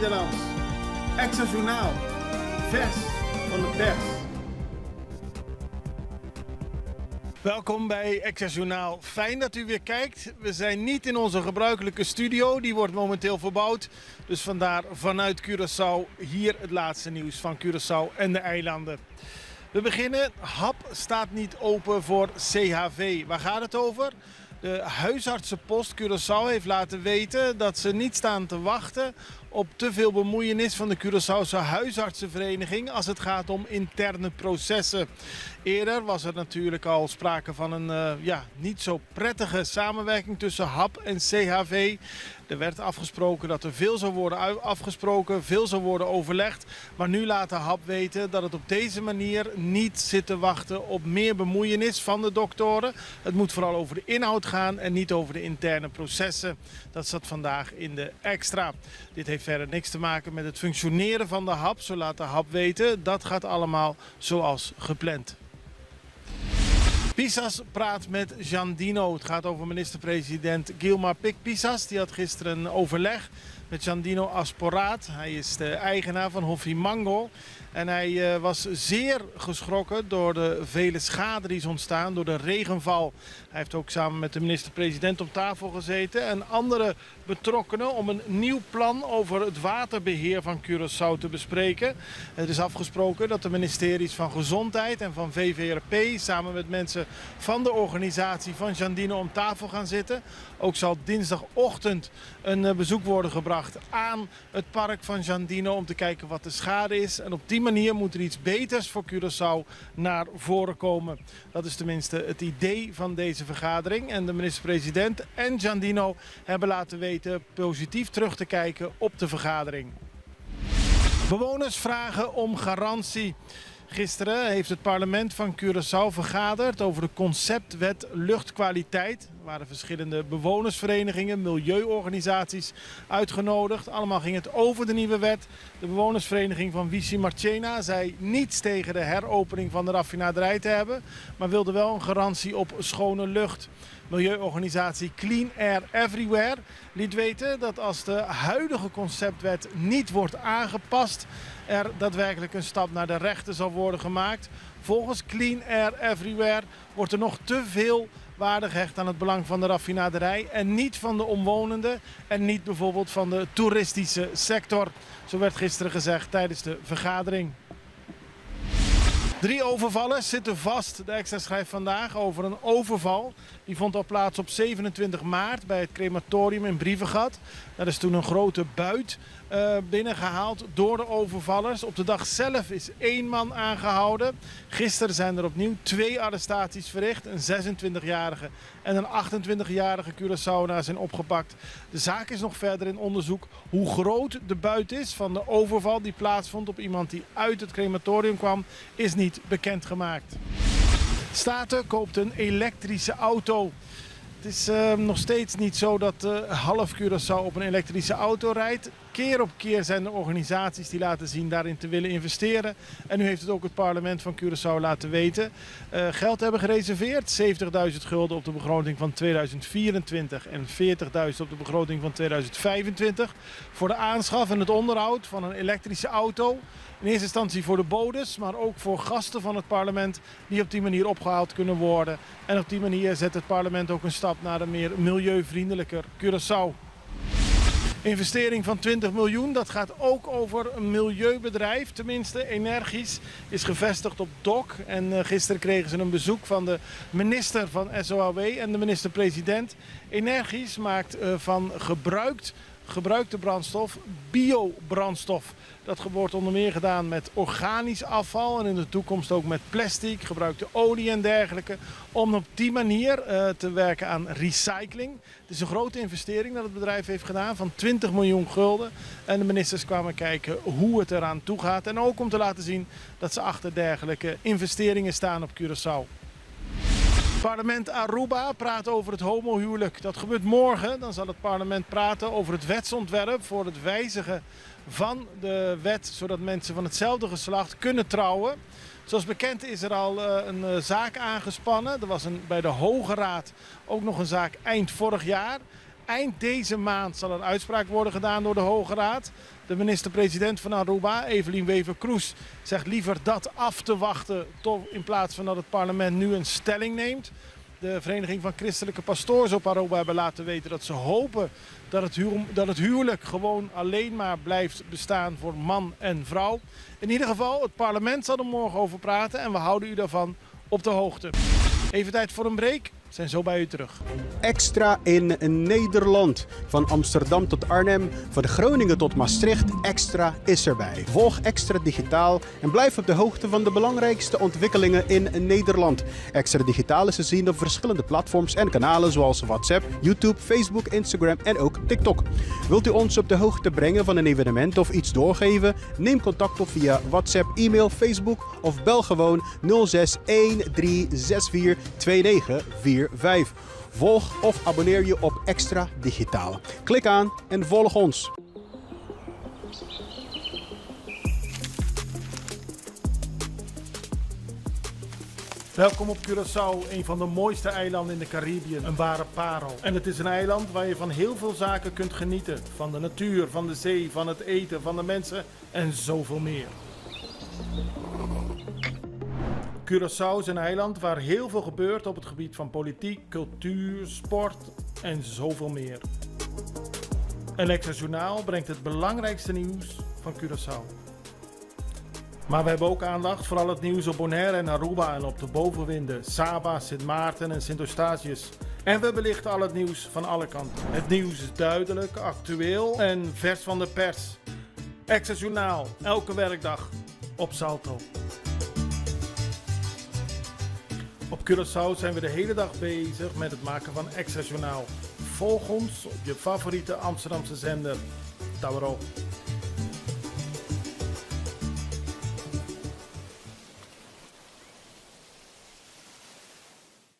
Nederlands. Extra Journaal. Vers van de pers. Welkom bij Extra Journaal. Fijn dat u weer kijkt. We zijn niet in onze gebruikelijke studio. Die wordt momenteel verbouwd. Dus vandaar vanuit Curaçao hier het laatste nieuws van Curaçao en de eilanden. We beginnen. HAP staat niet open voor CHV. Waar gaat het over? De huisartsenpost Curaçao heeft laten weten dat ze niet staan te wachten op te veel bemoeienis van de Curaçaose huisartsenvereniging als het gaat om interne processen. Eerder was er natuurlijk al sprake van een niet zo prettige samenwerking tussen HAP en CHV. Er werd afgesproken dat er veel zou worden afgesproken, veel zou worden overlegd. Maar nu laat de HAP weten dat het op deze manier niet zit te wachten op meer bemoeienis van de doktoren. Het moet vooral over de inhoud gaan en niet over de interne processen. Dat zat vandaag in de extra. Dit heeft verder niks te maken met het functioneren van de HAP. Zo laat de HAP weten, dat gaat allemaal zoals gepland. Pisas praat met Jean Dino. Het gaat over minister-president Gilmar Pik-Pisas. Die had gisteren een overleg met Jean Dino Asporaat. Hij is de eigenaar van Hoffie Mango. En hij was zeer geschrokken door de vele schade die is ontstaan door de regenval. Hij heeft ook samen met de minister-president op tafel gezeten en andere betrokkenen om een nieuw plan over het waterbeheer van Curaçao te bespreken. Het is afgesproken dat de ministeries van Gezondheid en van VVRP samen met mensen van de organisatie van Jean Dino om tafel gaan zitten. Ook zal dinsdagochtend een bezoek worden gebracht aan het park van Jean Dino om te kijken wat de schade is. En op die manier moet er iets beters voor Curaçao naar voren komen. Dat is tenminste het idee van deze vergadering. En de minister-president en Jean Dino hebben laten weten positief terug te kijken op de vergadering. Bewoners vragen om garantie. Gisteren heeft het parlement van Curaçao vergaderd over de conceptwet luchtkwaliteit. Er waren verschillende bewonersverenigingen, milieuorganisaties uitgenodigd. Allemaal ging het over de nieuwe wet. De bewonersvereniging van Vichy Marchena zei niets tegen de heropening van de raffinaderij te hebben, maar wilde wel een garantie op schone lucht. Milieuorganisatie Clean Air Everywhere liet weten dat als de huidige conceptwet niet wordt aangepast, er daadwerkelijk een stap naar de rechter zal worden gemaakt. Volgens Clean Air Everywhere wordt er nog te veel waarde gehecht aan het belang van de raffinaderij en niet van de omwonenden en niet bijvoorbeeld van de toeristische sector. Zo werd gisteren gezegd tijdens de vergadering. 3 overvallers zitten vast. De Extra schrijft vandaag over een overval. Die vond al plaats op 27 maart bij het crematorium in Brievengat. Daar is toen een grote buit binnengehaald door de overvallers. Op de dag zelf is 1 man aangehouden. Gisteren zijn er opnieuw 2 arrestaties verricht. Een 26-jarige en een 28-jarige Curaçaoenaar zijn opgepakt. De zaak is nog verder in onderzoek. Hoe groot de buit is van de overval die plaatsvond op iemand die uit het crematorium kwam, is niet bekendgemaakt. Staten koopt een elektrische auto. Het is nog steeds niet zo dat half Curaçao op een elektrische auto rijdt. Keer op keer zijn er organisaties die laten zien daarin te willen investeren. En nu heeft het ook het parlement van Curaçao laten weten. Geld hebben gereserveerd. 70.000 gulden op de begroting van 2024 en 40.000 op de begroting van 2025. Voor de aanschaf en het onderhoud van een elektrische auto. In eerste instantie voor de bodes, maar ook voor gasten van het parlement die op die manier opgehaald kunnen worden. En op die manier zet het parlement ook een stap naar een meer milieuvriendelijker Curaçao. Investering van 20 miljoen, dat gaat ook over een milieubedrijf, tenminste Energisch, is gevestigd op DOC. En gisteren kregen ze een bezoek van de minister van SOAW en de minister-president. Energisch maakt van gebruikte brandstof biobrandstof. Dat wordt onder meer gedaan met organisch afval en in de toekomst ook met plastic, gebruikte olie en dergelijke. Om op die manier te werken aan recycling. Het is een grote investering dat het bedrijf heeft gedaan van 20 miljoen gulden. En de ministers kwamen kijken hoe het eraan toe gaat. En ook om te laten zien dat ze achter dergelijke investeringen staan op Curaçao. Parlement Aruba praat over het homohuwelijk. Dat gebeurt morgen. Dan zal het parlement praten over het wetsontwerp voor het wijzigen van de wet, zodat mensen van hetzelfde geslacht kunnen trouwen. Zoals bekend is er al een zaak aangespannen. Er was bij de Hoge Raad ook nog een zaak eind vorig jaar. Eind deze maand zal een uitspraak worden gedaan door de Hoge Raad. De minister-president van Aruba, Evelien Wever-Kroes, zegt liever dat af te wachten in plaats van dat het parlement nu een stelling neemt. De Vereniging van Christelijke Pastoors op Aruba hebben laten weten dat ze hopen dat het huwelijk gewoon alleen maar blijft bestaan voor man en vrouw. In ieder geval, het parlement zal er morgen over praten en we houden u daarvan op de hoogte. Even tijd voor een break. We zijn zo bij u terug. Extra in Nederland. Van Amsterdam tot Arnhem, van Groningen tot Maastricht. Extra is erbij. Volg Extra Digitaal en blijf op de hoogte van de belangrijkste ontwikkelingen in Nederland. Extra Digitaal is te zien op verschillende platforms en kanalen zoals WhatsApp, YouTube, Facebook, Instagram en ook TikTok. Wilt u ons op de hoogte brengen van een evenement of iets doorgeven? Neem contact op via WhatsApp, e-mail, Facebook of bel gewoon 06 1364 2945. Volg of abonneer je op Extra Digitaal. Klik aan en volg ons. Welkom op Curaçao, een van de mooiste eilanden in de Caribiën. Een ware parel. En het is een eiland waar je van heel veel zaken kunt genieten. Van de natuur, van de zee, van het eten, van de mensen en zoveel meer. Curaçao is een eiland waar heel veel gebeurt op het gebied van politiek, cultuur, sport en zoveel meer. En Extra Journaal brengt het belangrijkste nieuws van Curaçao. Maar we hebben ook aandacht voor al het nieuws op Bonaire en Aruba en op de bovenwinden, Saba, Sint Maarten en Sint Eustatius. En we belichten al het nieuws van alle kanten. Het nieuws is duidelijk, actueel en vers van de pers. Extra Journaal, elke werkdag op Salto. Op Curaçao zijn we de hele dag bezig met het maken van Extra Journaal. Volg ons op je favoriete Amsterdamse zender, Tauro.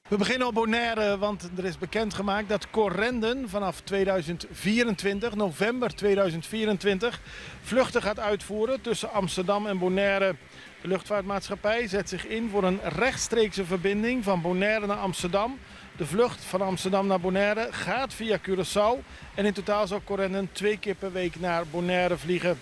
We beginnen op Bonaire, want er is bekendgemaakt dat Corendon vanaf 2024, november 2024, vluchten gaat uitvoeren tussen Amsterdam en Bonaire. De luchtvaartmaatschappij zet zich in voor een rechtstreekse verbinding van Bonaire naar Amsterdam. De vlucht van Amsterdam naar Bonaire gaat via Curaçao en in totaal zal Corendon 2 keer per week naar Bonaire vliegen.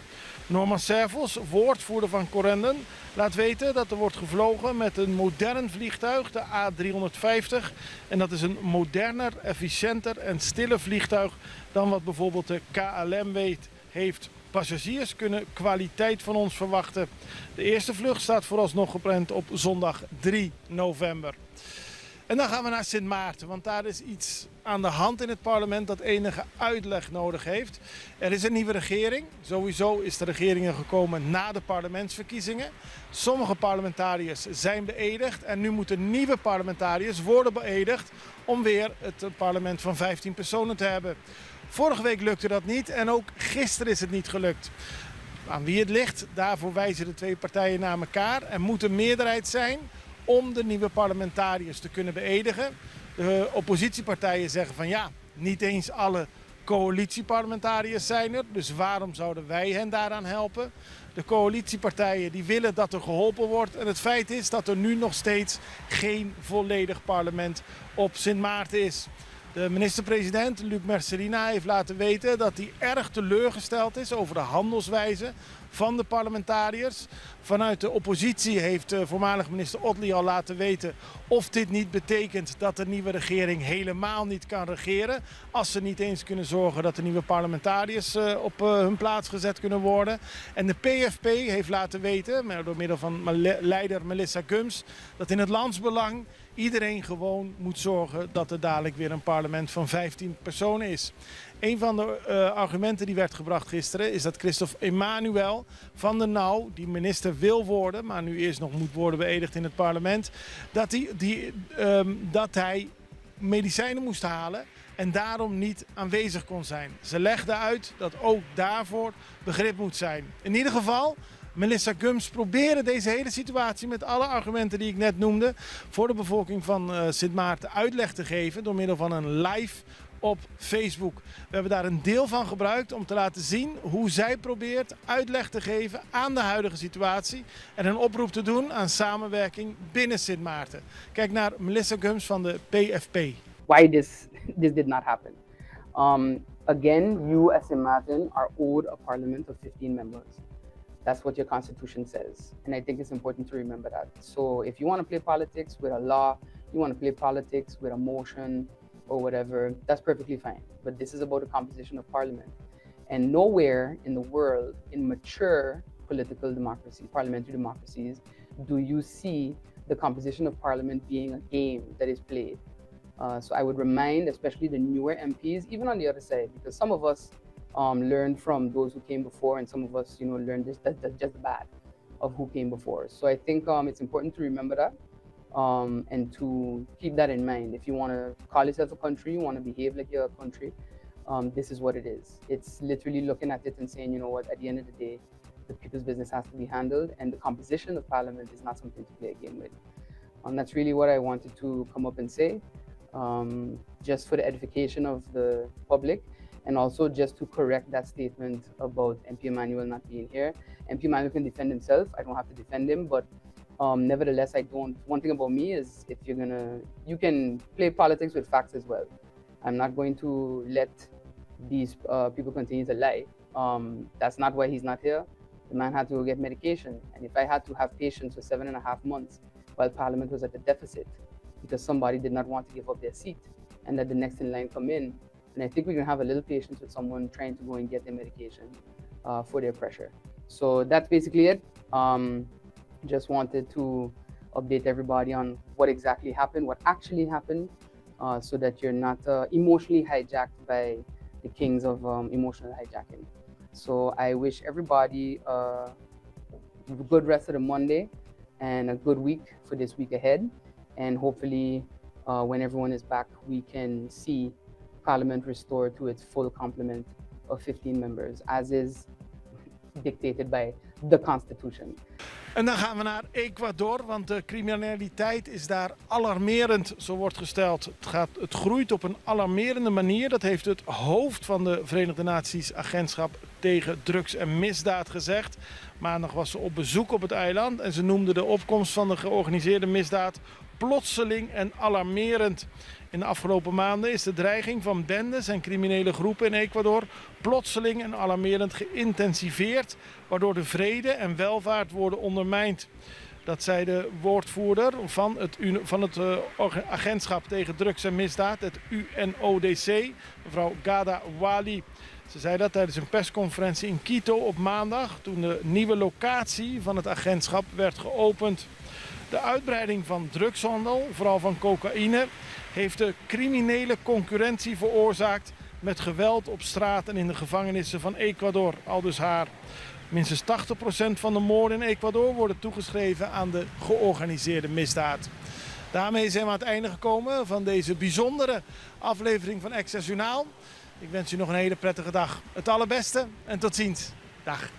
Norman Servos, woordvoerder van Corendon, laat weten dat er wordt gevlogen met een modern vliegtuig, de A350. En dat is een moderner, efficiënter en stiller vliegtuig dan wat bijvoorbeeld de KLM heeft. Passagiers kunnen kwaliteit van ons verwachten. De eerste vlucht staat vooralsnog gepland op zondag 3 november. En dan gaan we naar Sint Maarten, want daar is iets aan de hand in het parlement dat enige uitleg nodig heeft. Er is een nieuwe regering. Sowieso is de regering er gekomen na de parlementsverkiezingen. Sommige parlementariërs zijn beëdigd en nu moeten nieuwe parlementariërs worden beëdigd om weer het parlement van 15 personen te hebben. Vorige week lukte dat niet en ook gisteren is het niet gelukt. Aan wie het ligt, daarvoor wijzen de twee partijen naar elkaar. Er moet een meerderheid zijn om de nieuwe parlementariërs te kunnen beëdigen. De oppositiepartijen zeggen van ja, niet eens alle coalitieparlementariërs zijn er. Dus waarom zouden wij hen daaraan helpen? De coalitiepartijen die willen dat er geholpen wordt. En het feit is dat er nu nog steeds geen volledig parlement op Sint Maarten is. De minister-president, Luc Mercerina, heeft laten weten dat hij erg teleurgesteld is over de handelswijze van de parlementariërs. Vanuit de oppositie heeft voormalig minister Otley al laten weten of dit niet betekent dat de nieuwe regering helemaal niet kan regeren. Als ze niet eens kunnen zorgen dat de nieuwe parlementariërs op hun plaats gezet kunnen worden. En de PFP heeft laten weten, door middel van leider Melissa Gums, dat in het landsbelang iedereen gewoon moet zorgen dat er dadelijk weer een parlement van 15 personen is. Een van de argumenten die werd gebracht gisteren is dat Christophe Emmanuel van de NOW, die minister wil worden, maar nu eerst nog moet worden beëdigd in het parlement, dat hij medicijnen moest halen en daarom niet aanwezig kon zijn. Ze legde uit dat ook daarvoor begrip moet zijn. In ieder geval, Melissa Gums probeerde deze hele situatie met alle argumenten die ik net noemde voor de bevolking van Sint Maarten uitleg te geven door middel van een live op Facebook. We hebben daar een deel van gebruikt om te laten zien hoe zij probeert uitleg te geven aan de huidige situatie en een oproep te doen aan samenwerking binnen Sint Maarten. Kijk naar Melissa Gums van de PFP. Why this did not happen. Again, you as St. Martin are owed a parliament of 15 members. That's what your constitution says. And I think it's important to remember that. So if you want to play politics with a law, you want to play politics with a motion or whatever, that's perfectly fine. But this is about the composition of parliament. And nowhere in the world, in mature political democracy, parliamentary democracies, do you see the composition of parliament being a game that is played. So I would remind, especially the newer MPs, even on the other side, because some of us learned from those who came before, and some of us, learned just the bad of who came before. So I think it's important to remember that and to keep that in mind. If you want to call yourself a country, you want to behave like you're a country, this is what it is. It's literally looking at it and saying, you know what, at the end of the day, the people's business has to be handled, and the composition of parliament is not something to play a game with. That's really what I wanted to come up and say, just for the edification of the public, and also just to correct that statement about MP Emmanuel not being here. MP Emmanuel can defend himself. I don't have to defend him, but nevertheless, one thing about me is if you can play politics with facts as well. I'm not going to let these people continue to lie. That's not why he's not here. The man had to go get medication. And if I had to have patience for 7.5 months while Parliament was at a deficit because somebody did not want to give up their seat and let the next in line come in, and I think we can have a little patience with someone trying to go and get their medication for their pressure. So that's basically it. Just wanted to update everybody on what exactly happened, what actually happened, so that you're not emotionally hijacked by the kings of emotional hijacking. So I wish everybody a good rest of the Monday and a good week for this week ahead. And hopefully when everyone is back, we can see Parliament restored to its full complement of 15 members, as is dictated by the Constitution. En dan gaan we naar Ecuador, want de criminaliteit is daar alarmerend, zo wordt gesteld. Het groeit op een alarmerende manier. Dat heeft het hoofd van de Verenigde Naties Agentschap tegen Drugs en Misdaad gezegd. Maandag was ze op bezoek op het eiland en ze noemde de opkomst van de georganiseerde misdaad plotseling en alarmerend. In de afgelopen maanden is de dreiging van bendes en criminele groepen in Ecuador plotseling en alarmerend geïntensiveerd, waardoor de vrede en welvaart worden ondermijnd. Dat zei de woordvoerder van het agentschap tegen drugs en misdaad, het UNODC, mevrouw Ghada Wali. Ze zei dat tijdens een persconferentie in Quito op maandag, toen de nieuwe locatie van het agentschap werd geopend. De uitbreiding van drugshandel, vooral van cocaïne, heeft de criminele concurrentie veroorzaakt met geweld op straat en in de gevangenissen van Ecuador, aldus haar. Minstens 80% van de moorden in Ecuador worden toegeschreven aan de georganiseerde misdaad. Daarmee zijn we aan het einde gekomen van deze bijzondere aflevering van Access Journaal. Ik wens u nog een hele prettige dag. Het allerbeste en tot ziens. Dag.